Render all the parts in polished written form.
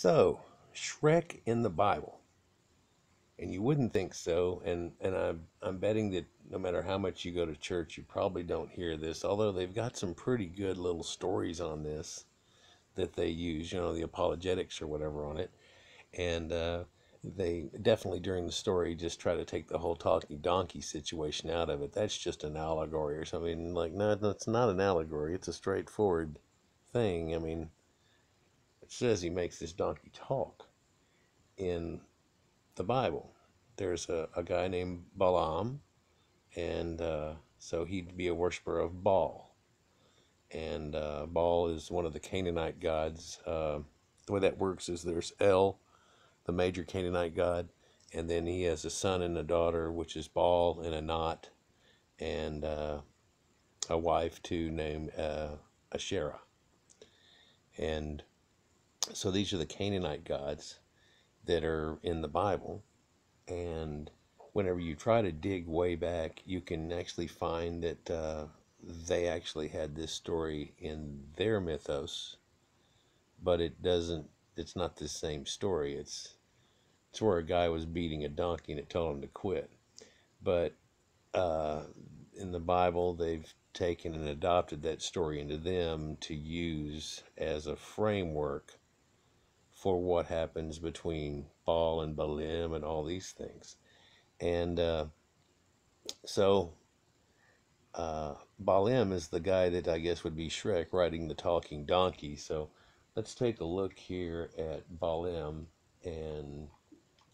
So, Shrek in the Bible, and you wouldn't think so, and I'm betting that no matter how much you go to church, you probably don't hear this. Although they've got some pretty good little stories on this that they use, the apologetics or whatever on it, and they definitely during the story just try to take the whole talking donkey situation out of it. That's just an allegory or something. Like, no, it's not an allegory. It's a straightforward thing. I mean, it says he makes this donkey talk in the Bible. There's a guy named Balaam, and so he'd be a worshiper of Baal. And Baal is one of the Canaanite gods. The way that works is there's El, the major Canaanite god, and then he has a son and a daughter, which is Baal and Anat, and a wife too named Asherah. And so these are the Canaanite gods that are in the Bible. And whenever you try to dig way back, you can actually find that they actually had this story in their mythos, but it's not the same story. It's where a guy was beating a donkey and it told him to quit. But uh, in the Bible, they've taken and adopted that story into them to use as a framework for what happens between Baal and Balaam and all these things. And so Balaam is the guy that I guess would be Shrek riding the talking donkey. So let's take a look here at Balaam and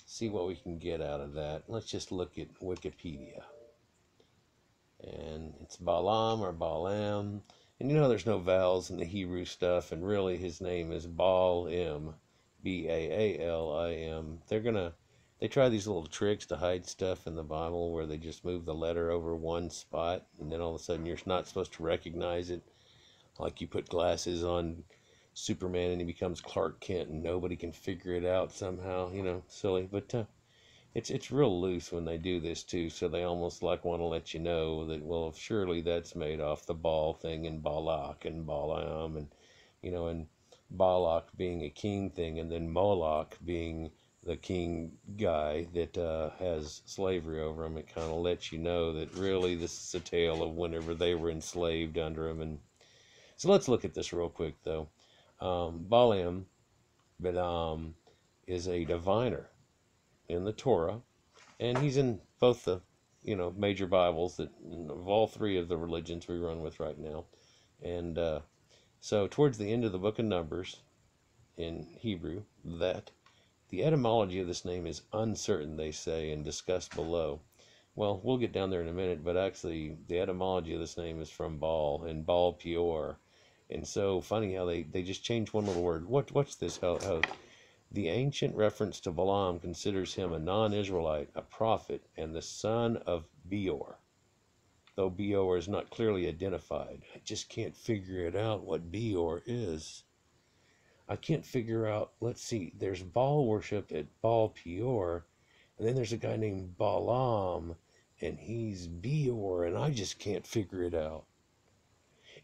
see what we can get out of that. Let's just look at Wikipedia. And it's Balaam or Balaam. And there's no vowels in the Hebrew stuff, and really his name is Balaam, Baalim. They try these little tricks to hide stuff in the Bible where they just move the letter over one spot, and then all of a sudden you're not supposed to recognize it. Like you put glasses on Superman and he becomes Clark Kent, and nobody can figure it out somehow. Silly, but it's real loose when they do this too. So they almost like want to let you know that, well, surely that's made off the Baal thing and Balak and Balaam, and Balak being a king thing, and then Moloch being the king guy that has slavery over him. It kind of lets you know that really this is a tale of whenever they were enslaved under him. And so let's look at this real quick though. Balaam is a diviner in the Torah, and he's in both the major Bibles that of all three of the religions we run with right now. And so towards the end of the book of Numbers in Hebrew, that the etymology of this name is uncertain, they say, and discussed below. Well, we'll get down there in a minute, but actually the etymology of this name is from Baal, and Baal Peor. And so funny how they just changed one little word. What's this? How the ancient reference to Balaam considers him a non-Israelite, a prophet, and the son of Beor, though Beor is not clearly identified. I just can't figure it out what Beor is. I can't figure out, let's see, there's Baal worship at Baal Peor, and then there's a guy named Balaam, and he's Beor, and I just can't figure it out.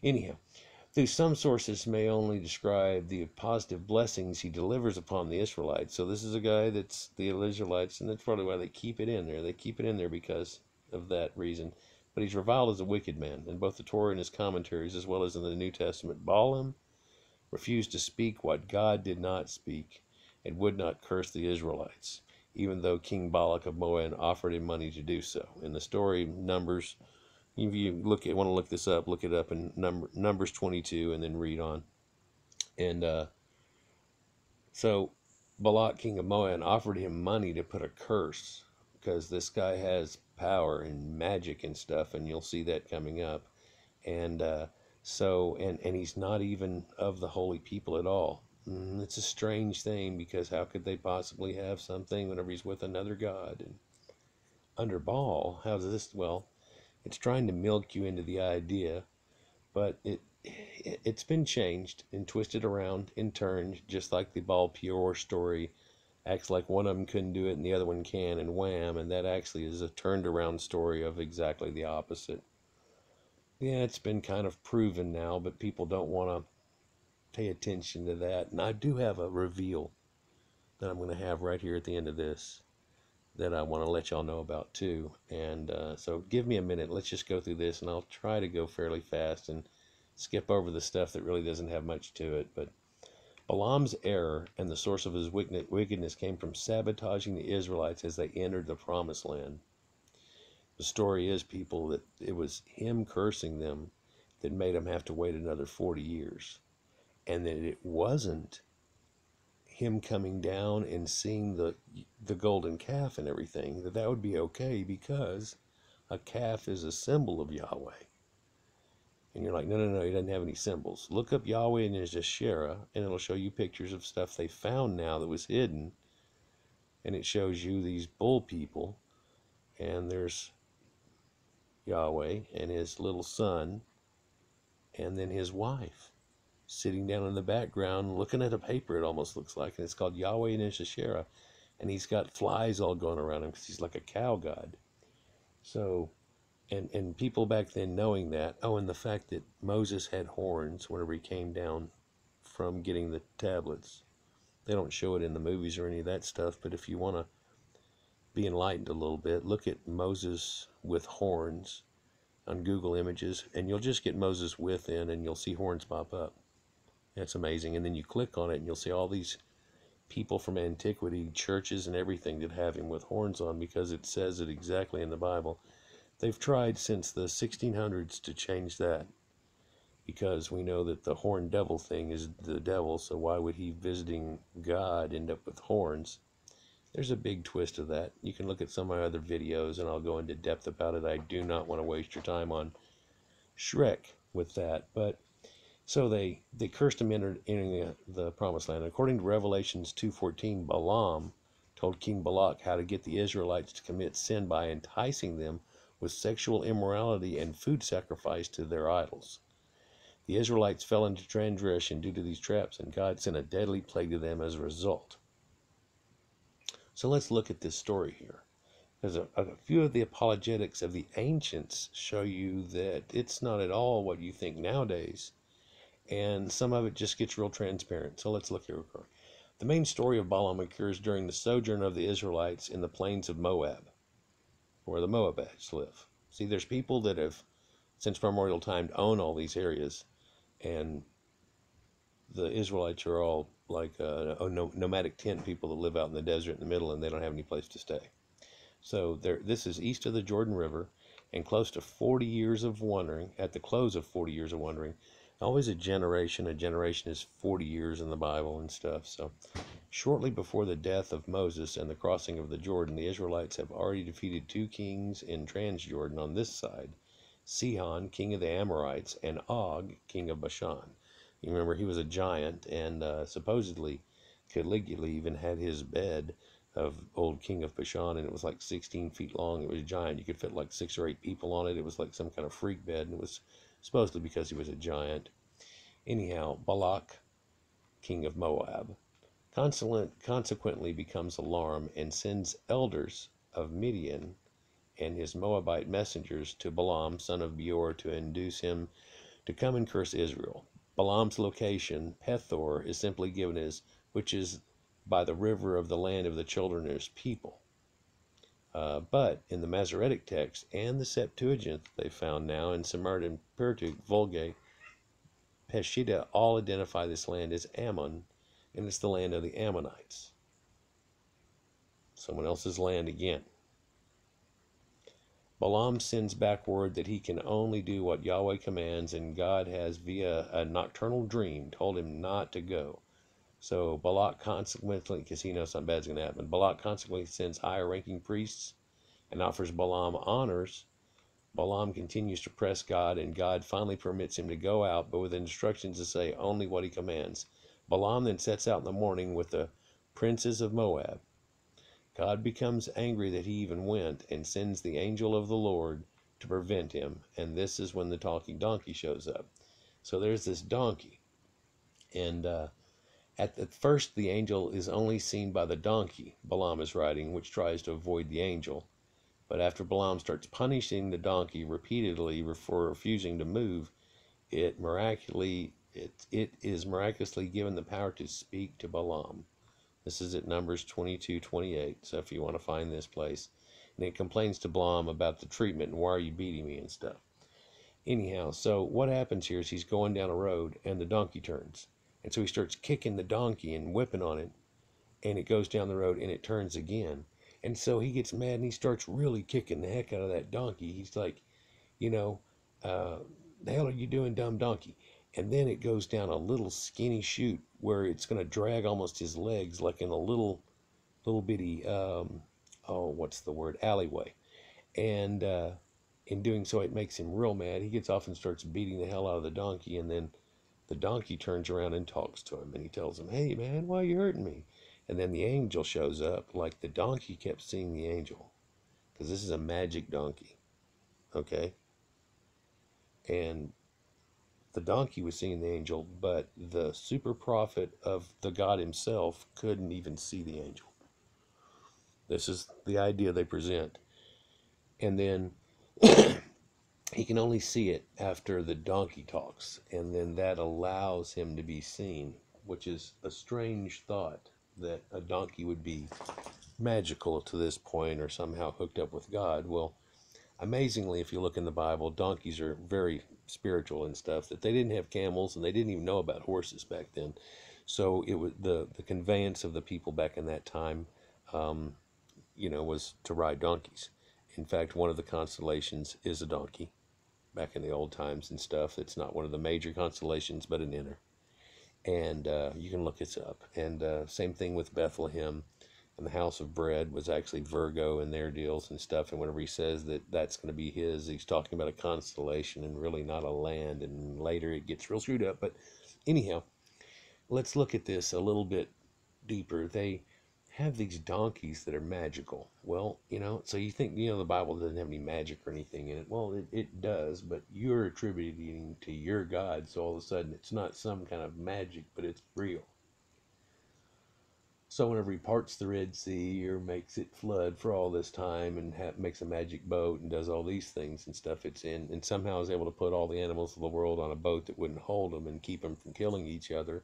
Anyhow, though some sources may only describe the positive blessings he delivers upon the Israelites. So this is a guy that's the Israelites, and that's probably why they keep it in there. They keep it in there because of that reason. But he's reviled as a wicked man in both the Torah and his commentaries, as well as in the New Testament. Balaam refused to speak what God did not speak, and would not curse the Israelites, even though King Balak of Moab offered him money to do so. In the story Numbers, if you want to look this up, look it up in Numbers 22 and then read on. And so Balak, king of Moab, offered him money to put a curse, because this guy has power and magic and stuff, and you'll see that coming up. And and he's not even of the holy people at all. It's a strange thing, because how could they possibly have something whenever he's with another god? And under Baal, how's this? Well, it's trying to milk you into the idea, but it's been changed and twisted around and turned, just like the Baal Peor story acts like one of them couldn't do it and the other one can, and wham, and that actually is a turned around story of exactly the opposite. Yeah, it's been kind of proven now, but people don't want to pay attention to that. And I do have a reveal that I'm going to have right here at the end of this that I want to let y'all know about too. And so give me a minute. Let's just go through this, and I'll try to go fairly fast and skip over the stuff that really doesn't have much to it. But Balaam's error and the source of his wickedness came from sabotaging the Israelites as they entered the promised land. The story is, people, that it was him cursing them that made them have to wait another 40 years. And that it wasn't him coming down and seeing the golden calf and everything, that would be okay because a calf is a symbol of Yahweh. And you're like, no, no, no, he doesn't have any symbols. Look up Yahweh in his Yessir, and it'll show you pictures of stuff they found now that was hidden. And it shows you these bull people, and there's Yahweh and his little son, and then his wife sitting down in the background looking at a paper, it almost looks like, and it's called Yahweh in his Yessir. And he's got flies all going around him because he's like a cow god. So, and people back then knowing that, oh, and the fact that Moses had horns whenever he came down from getting the tablets. They don't show it in the movies or any of that stuff, but if you want to be enlightened a little bit, look at Moses with horns on Google Images, and you'll just get Moses with in, and you'll see horns pop up. That's amazing. And then you click on it, and you'll see all these people from antiquity, churches and everything that have him with horns on, because it says it exactly in the Bible. They've tried since the 1600s to change that, because we know that the horned devil thing is the devil, so why would he visiting God end up with horns? There's a big twist of that. You can look at some of my other videos and I'll go into depth about it. I do not want to waste your time on Shrek with that, but so they cursed him entering the promised land. According to Revelations 2:14, Balaam told King Balak how to get the Israelites to commit sin by enticing them with sexual immorality and food sacrifice to their idols. The Israelites fell into transgression due to these traps, and God sent a deadly plague to them as a result. So let's look at this story here. There's a few of the apologetics of the ancients show you that it's not at all what you think nowadays. And some of it just gets real transparent. So let's look here. The main story of Balaam occurs during the sojourn of the Israelites in the plains of Moab, where the Moabites live. See, there's people that have, since primordial time, own all these areas, and the Israelites are all like nomadic tent people that live out in the desert in the middle, and they don't have any place to stay. So this is east of the Jordan River, and close to 40 years of wandering. At the close of 40 years of wandering, always a generation is 40 years in the Bible and stuff. So shortly before the death of Moses and the crossing of the Jordan, the Israelites have already defeated two kings in Transjordan on this side, Sihon, king of the Amorites, and Og, king of Bashan. You remember he was a giant, and supposedly Caligula even had his bed of old king of Bashan, and it was like 16 feet long. It was giant. You could fit like 6 or 8 people on it. It was like some kind of freak bed, and it was supposedly because he was a giant. Anyhow, Balak, king of Moab, consequently becomes alarmed and sends elders of Midian and his Moabite messengers to Balaam, son of Beor, to induce him to come and curse Israel. Balaam's location, Pethor, is simply given as, which is by the river of the land of the children of his people. But in the Masoretic text and the Septuagint they found now in Samaritan Pentateuch, Vulgate, Peshitta, all identify this land as Ammon, and it's the land of the Ammonites. Someone else's land again. Balaam sends back word that he can only do what Yahweh commands, and God has, via a nocturnal dream, told him not to go. So Balak consequently, because he knows something bad's going to happen, Balak consequently sends higher-ranking priests and offers Balaam honors. Balaam continues to press God, and God finally permits him to go out, but with instructions to say only what he commands. Balaam then sets out in the morning with the princes of Moab. God becomes angry that he even went and sends the angel of the Lord to prevent him, and this is when the talking donkey shows up. So there's this donkey, and at first the angel is only seen by the donkey Balaam is riding, which tries to avoid the angel. But after Balaam starts punishing the donkey repeatedly for refusing to move, it is miraculously given the power to speak to Balaam. This is at Numbers 22:28. So if you want to find this place. And it complains to Balaam about the treatment and why are you beating me and stuff. Anyhow, so what happens here is he's going down a road and the donkey turns. And so he starts kicking the donkey and whipping on it. And it goes down the road and it turns again. And so he gets mad and he starts really kicking the heck out of that donkey. He's like, you know, the hell are you doing, dumb donkey? And then it goes down a little skinny chute where it's going to drag almost his legs like in a little bitty, what's the word, alleyway. And in doing so, it makes him real mad. He gets off and starts beating the hell out of the donkey. And then the donkey turns around and talks to him. And he tells him, hey, man, why are you hurting me? And then the angel shows up, like the donkey kept seeing the angel. Because this is a magic donkey. Okay? And the donkey was seeing the angel, but the super prophet of the God himself couldn't even see the angel. This is the idea they present. And then he can only see it after the donkey talks, and then that allows him to be seen, which is a strange thought that a donkey would be magical to this point or somehow hooked up with God. Well, amazingly, if you look in the Bible, donkeys are very spiritual and stuff, that they didn't have camels and they didn't even know about horses back then. So it was the conveyance of the people back in that time, was to ride donkeys. In fact, one of the constellations is a donkey back in the old times and stuff. It's not one of the major constellations, but an inner. And you can look this up. And same thing with Bethlehem. And the house of bread was actually Virgo and their deals and stuff. And whenever he says that that's going to be his, he's talking about a constellation and really not a land. And later it gets real screwed up. But anyhow, let's look at this a little bit deeper. They have these donkeys that are magical. Well, so you think, the Bible doesn't have any magic or anything in it. Well, it does, but you're attributing to your God. So all of a sudden it's not some kind of magic, but it's real. So whenever he parts the Red Sea or makes it flood for all this time and makes a magic boat and does all these things and stuff, it's in, and somehow is able to put all the animals of the world on a boat that wouldn't hold them and keep them from killing each other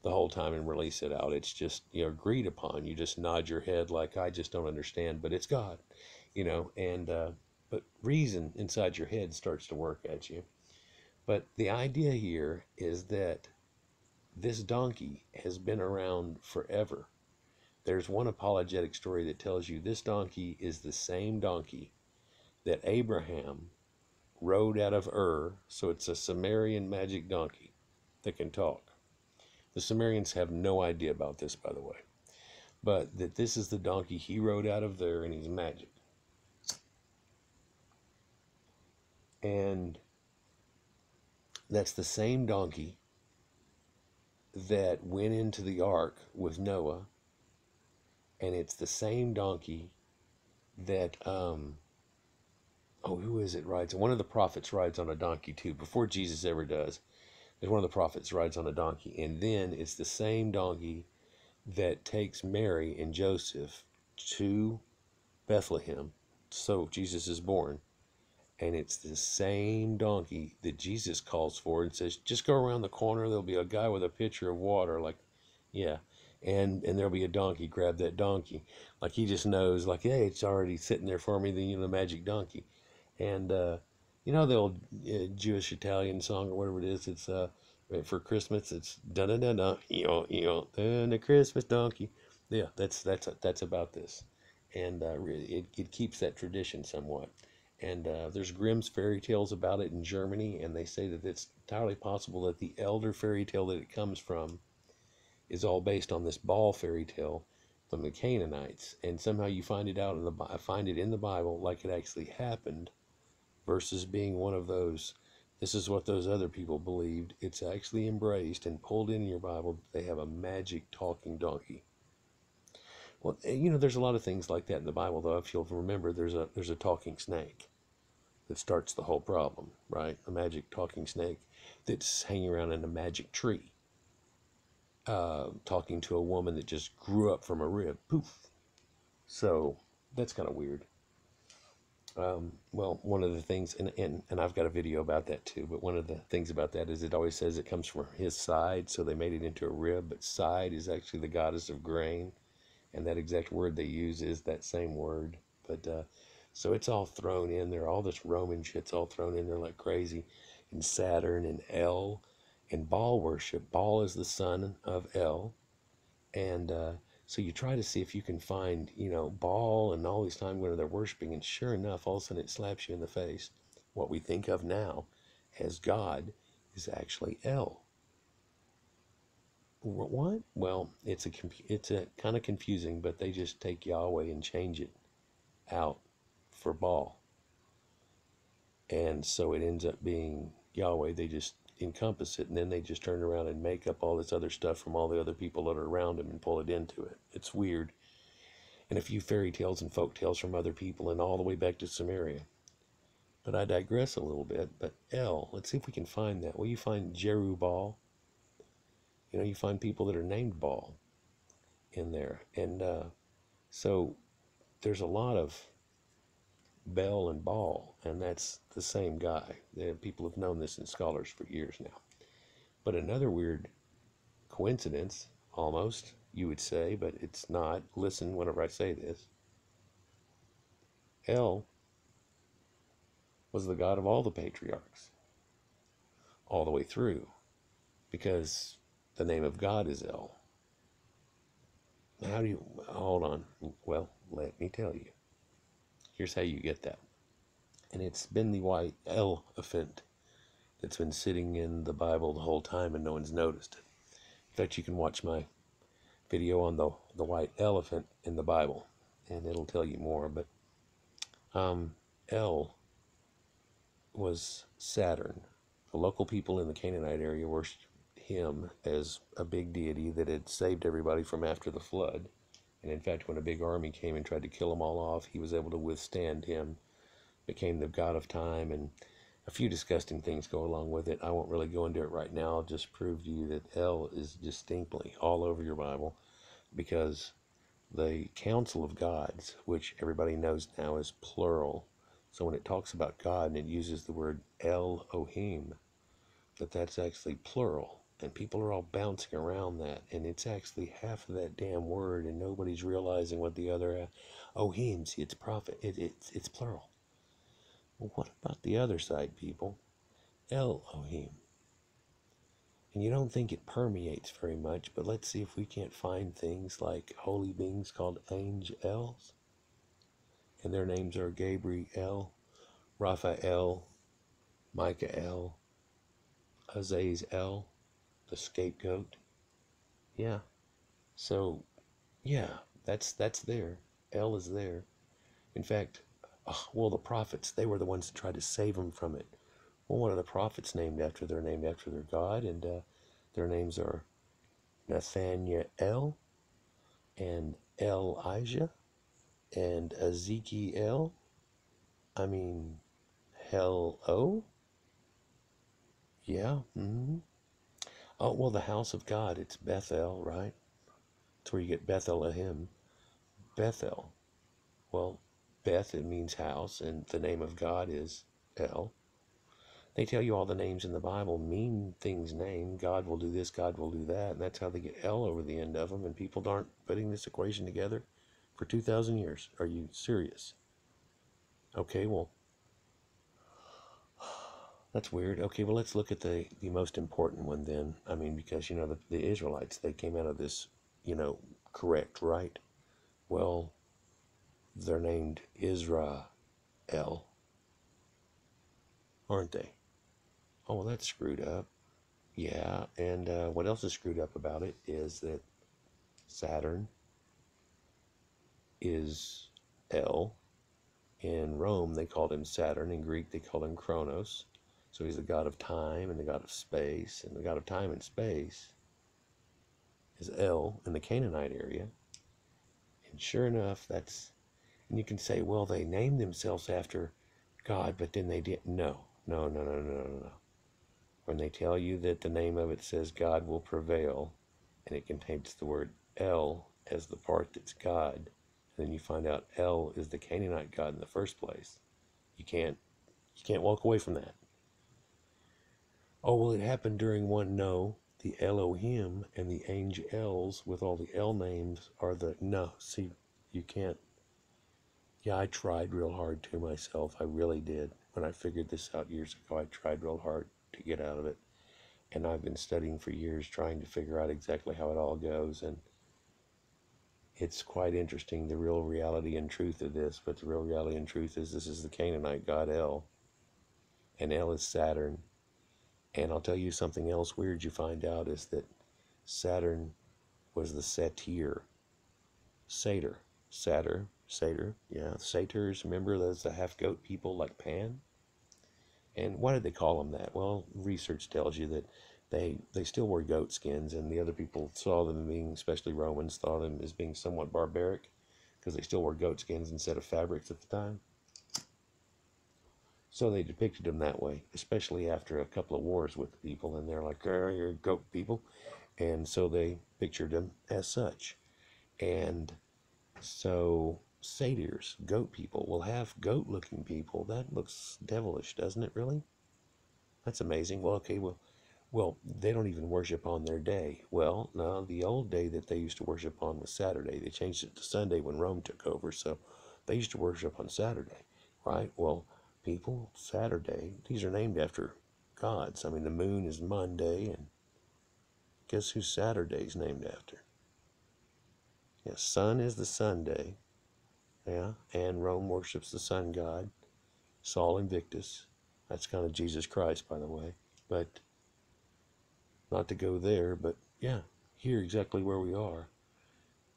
the whole time and release it out. It's just, agreed upon. You just nod your head like, I just don't understand, but it's God, and, but reason inside your head starts to work at you. But the idea here is that this donkey has been around forever. There's one apologetic story that tells you this donkey is the same donkey that Abraham rode out of Ur. So it's a Sumerian magic donkey that can talk. The Sumerians have no idea about this, by the way. But that this is the donkey he rode out of there, and he's magic. And that's the same donkey that went into the ark with Noah. And it's the same donkey that, who is it rides? One of the prophets rides on a donkey too, before Jesus ever does. There's one of the prophets rides on a donkey. And then it's the same donkey that takes Mary and Joseph to Bethlehem. So Jesus is born. And it's the same donkey that Jesus calls for and says, just go around the corner. There'll be a guy with a pitcher of water. Like, yeah. And there'll be a donkey. Grab that donkey. Like he just knows, like, hey, it's already sitting there for me, the magic donkey. And, the old Jewish Italian song or whatever it is, it's for Christmas, it's dun-dun-dun-dun, the Christmas donkey. Yeah, that's about this. And it keeps that tradition somewhat. And there's Grimm's fairy tales about it in Germany, and they say that it's entirely possible that the elder fairy tale that it comes from is all based on this Baal fairy tale from the Canaanites, and somehow you find it in the Bible like it actually happened, versus being one of those. This is what those other people believed. It's actually embraced and pulled in your Bible. They have a magic talking donkey. Well, there's a lot of things like that in the Bible, though. If you'll remember, there's a talking snake that starts the whole problem, right? A magic talking snake that's hanging around in a magic tree. Talking to a woman that just grew up from a rib. Poof. So that's kind of weird. Well, one of the things, and I've got a video about that too, but one of the things about that is it always says it comes from his side, so they made it into a rib, but side is actually the goddess of grain, and that exact word they use is that same word. But so it's all thrown in there, all this Roman shit's all thrown in there like crazy, and Saturn and El, and Baal worship. Baal is the son of El, and so you try to see if you can find, Baal and all these times where they're worshiping, and sure enough, all of a sudden it slaps you in the face. What we think of now as God is actually El. What? Well, it's a kind of confusing, but they just take Yahweh and change it out for Baal, and so it ends up being Yahweh. They just encompass it, and then they just turn around and make up all this other stuff from all the other people that are around him and pull it into it. It's weird. And a few fairy tales and folk tales from other people, and all the way back to Samaria. But I digress a little bit. But El, let's see if we can find that. Well, you find Jerubbaal. You find people that are named Baal in there. And so there's a lot of Bel and Baal, and that's the same guy. People have known this in scholars for years now. But another weird coincidence, almost, you would say, but it's not. Listen whenever I say this. El was the god of all the patriarchs, all the way through, because the name of God is El. How do you, hold on, well, let me tell you. Here's how you get that. And it's been the white elephant that's been sitting in the Bible the whole time and no one's noticed it. In fact, you can watch my video on the white elephant in the Bible, and it'll tell you more. But El was Saturn. The local people in the Canaanite area worshipped him as a big deity that had saved everybody from after the flood. And in fact, when a big army came and tried to kill them all off, he was able to withstand him, became the god of time, and a few disgusting things go along with it. I won't really go into it right now. I'll just prove to you that El is distinctly all over your Bible, because the Council of Gods, which everybody knows now is plural, so when it talks about God and it uses the word Elohim, that's actually plural, and people are all bouncing around that, and it's actually half of that damn word, and nobody's realizing what the other Ohim. See, it's prophet. It's plural. Well, what about the other side, people? Elohim. And you don't think it permeates very much, but let's see if we can't find things like holy beings called angels, and their names are Gabriel, Raphael, Michael, Azazel, the scapegoat. Yeah. So, yeah, that's there. El is there. In fact, well, the prophets, they were the ones that tried to save them from it. Well, what are the prophets named after? They're named after their God, and their names are Nathaniel and Elijah and Ezekiel. I mean, hello? Yeah. Oh, well, the house of God, it's Bethel, right? It's where you get Bethlehem. Bethel. Well, Beth, it means house, and the name of God is El. They tell you all the names in the Bible mean things named. God will do this, God will do that, and that's how they get El over the end of them, and people aren't putting this equation together for 2,000 years. Are you serious? Okay, well, that's weird. Okay, well, let's look at the most important one then. I mean, because, the Israelites, they came out of this, correct, right? Well, they're named Israel, aren't they? Oh, well, that's screwed up. Yeah, and what else is screwed up about it is that Saturn is El. In Rome, they called him Saturn. In Greek, they called him Kronos. So he's the god of time and the god of space. And the god of time and space is El in the Canaanite area. And sure enough, and you can say, well, they named themselves after God, but then they didn't. No. When they tell you that the name of it says God will prevail, and it contains the word El as the part that's God, and then you find out El is the Canaanite god in the first place, You can't walk away from that. Oh, well, it happened during one. No, the Elohim and the angels with all the L names are the, no, see, you can't. Yeah, I tried real hard to myself. I really did. When I figured this out years ago, I tried real hard to get out of it. And I've been studying for years trying to figure out exactly how it all goes. And it's quite interesting, the real reality and truth of this. But the real reality and truth is this is the Canaanite god El. And El is Saturn. And I'll tell you something else weird you find out is that Saturn was the satyr. Satyr. Satyr. Yeah, satyrs. Remember those the half-goat people like Pan? And why did they call them that? Well, research tells you that they still wore goat skins, and the other people saw them being, especially Romans, saw them as being somewhat barbaric because they still wore goat skins instead of fabrics at the time. So they depicted them that way, especially after a couple of wars with the people, and they're like, oh, you're goat people. And so they pictured them as such. And so satyrs, goat people, will have goat-looking people. That looks devilish, doesn't it, really? That's amazing. Well, okay, well, they don't even worship on their day. Well, no, the old day that they used to worship on was Saturday. They changed it to Sunday when Rome took over, so they used to worship on Saturday, right? Well, people, Saturday, these are named after gods. I mean, the moon is Monday, and guess who Saturday's named after? Yeah, sun is the Sunday, yeah, and Rome worships the sun god, Sol Invictus. That's kind of Jesus Christ, by the way, but not to go there, but yeah, here exactly where we are.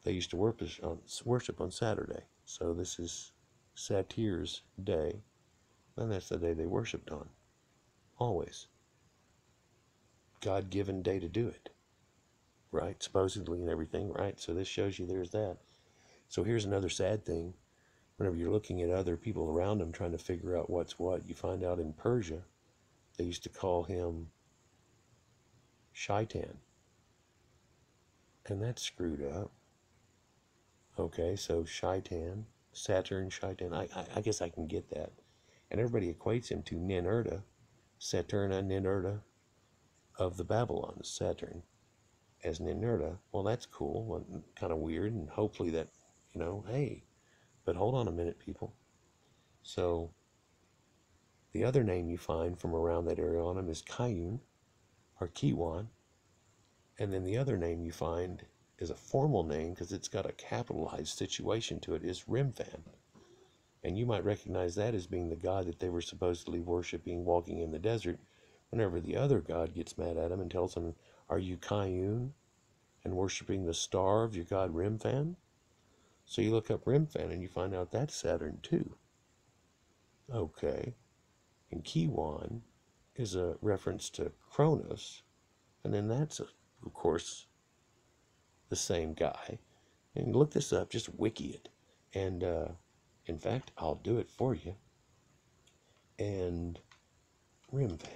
They used to worship on Saturday, so this is Satyr's day, and that's the day they worshipped on, always. God-given day to do it, right? Supposedly and everything, right? So this shows you there's that. So here's another sad thing. Whenever you're looking at other people around them trying to figure out what's what, you find out in Persia, they used to call him Shaitan. And that's screwed up. Okay, so Shaitan, Saturn, Shaitan. I guess I can get that. And everybody equates him to Ninurta, Saturna, Ninurta of the Babylons, Saturn as Ninurta. Well, that's cool, kind of weird, and hopefully that, hey, but hold on a minute, people. So the other name you find from around that area on him is Kayun or Kiwan, and then the other name you find is a formal name because it's got a capitalized situation to it, is Remphan. And you might recognize that as being the god that they were supposedly worshiping walking in the desert whenever the other god gets mad at him and tells him, are you Kayun and worshiping the star of your god Remphan? So you look up Remphan and you find out that's Saturn too. Okay. And Kiwan is a reference to Cronus, and then that's, of course, the same guy. And look this up, just wiki it. And in fact, I'll do it for you. And Remphan.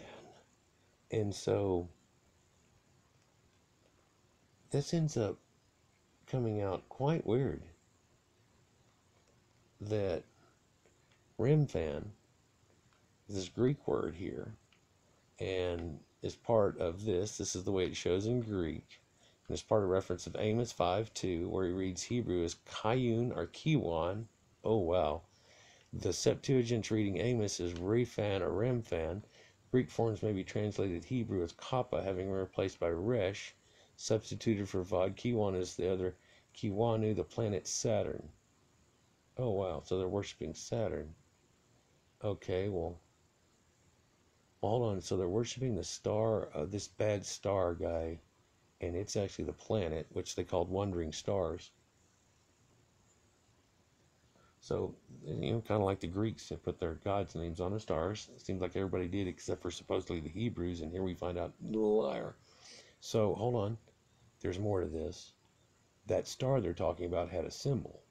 And so this ends up coming out quite weird that Remphan, this Greek word here, and is part of this. This is the way it shows in Greek. And it's part of reference of Amos 5:2, where he reads Hebrew as Kayun or Kiwan. Oh, wow. The Septuagint reading Amos is Rephan or Remphan. Greek forms may be translated Hebrew as Kappa, having been replaced by Resh, substituted for Vod. Kiwan is the other Kiwanu, the planet Saturn. Oh, wow. So they're worshiping Saturn. Okay, well, hold on. So they're worshiping the star, this bad star guy, and it's actually the planet, which they called wandering stars. So, kind of like the Greeks that put their gods' names on the stars. It seems like everybody did except for supposedly the Hebrews, and here we find out, liar. So, hold on. There's more to this. That star they're talking about had a symbol.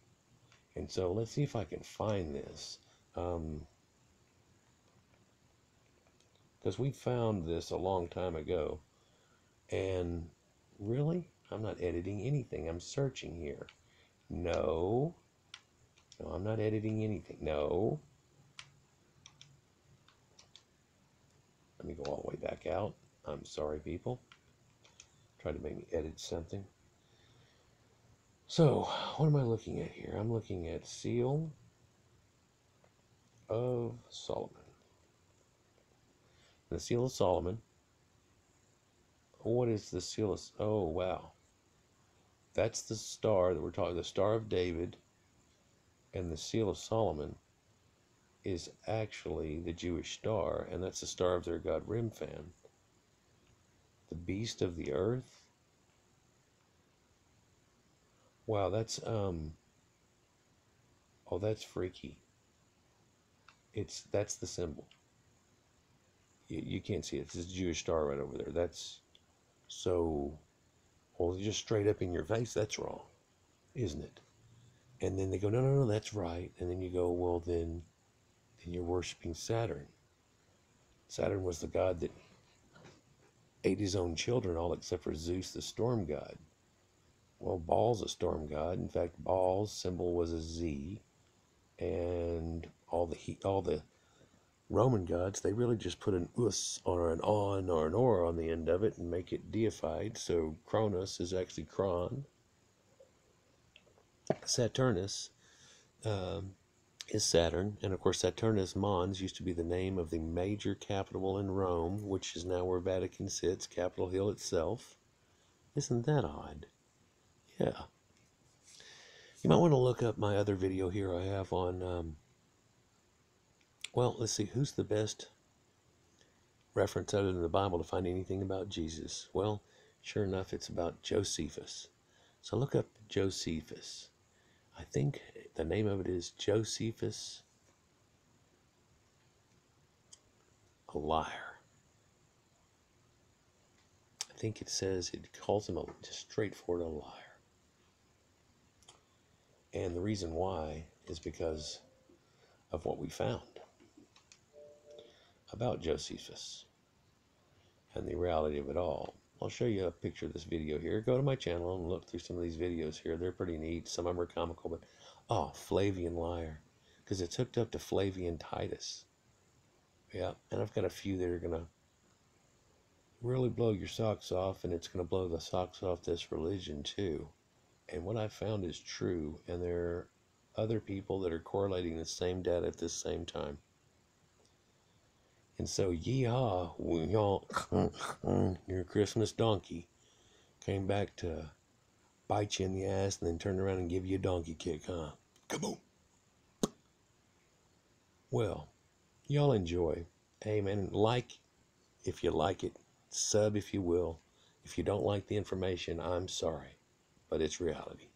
And so, let's see if I can find this. Because we found this a long time ago. And really? I'm not editing anything. I'm searching here. No, I'm not editing anything. No. Let me go all the way back out. I'm sorry, people. Try to make me edit something. So, what am I looking at here? I'm looking at Seal of Solomon. The Seal of Solomon. What is the Seal of... Oh, wow. That's the star that we're talking, the Star of David, and the Seal of Solomon is actually the Jewish star, and that's the star of their god Remphan. The beast of the earth. Wow, that's oh, that's freaky. That's the symbol. You can't see it. It's a Jewish star right over there. That's so, well, just straight up in your face, that's wrong, isn't it? And then they go, no, no, no, that's right. And then you go, well, then you're worshiping Saturn. Saturn was the god that ate his own children, all except for Zeus, the storm god. Well, Baal's a storm god. In fact, Baal's symbol was a Z, and all the Roman gods, they really just put an us or an on or an or on the end of it and make it deified. So Cronus is actually Kron. Saturnus is Saturn, and of course Saturnus Mons used to be the name of the major capital in Rome, which is now where Vatican sits, Capitol Hill itself. Isn't that odd? Yeah. You might want to look up my other video here I have on, well, let's see, who's the best reference other than the Bible to find anything about Jesus? Well, sure enough, it's about Josephus. So look up Josephus. I think the name of it is Josephus, a liar. I think it says, it calls him just straightforward a liar. And the reason why is because of what we found about Josephus and the reality of it all. I'll show you a picture of this video here. Go to my channel and look through some of these videos here. They're pretty neat. Some of them are comical, but oh, Flavian liar, because it's hooked up to Flavian Titus. Yeah, and I've got a few that are going to really blow your socks off, and it's going to blow the socks off this religion too. And what I found is true, and there are other people that are correlating the same data at this same time. And so, yeehaw, y'all, your Christmas donkey came back to bite you in the ass and then turn around and give you a donkey kick, huh? Come on. Well, y'all enjoy. Hey, man, like if you like it. Sub if you will. If you don't like the information, I'm sorry, but it's reality.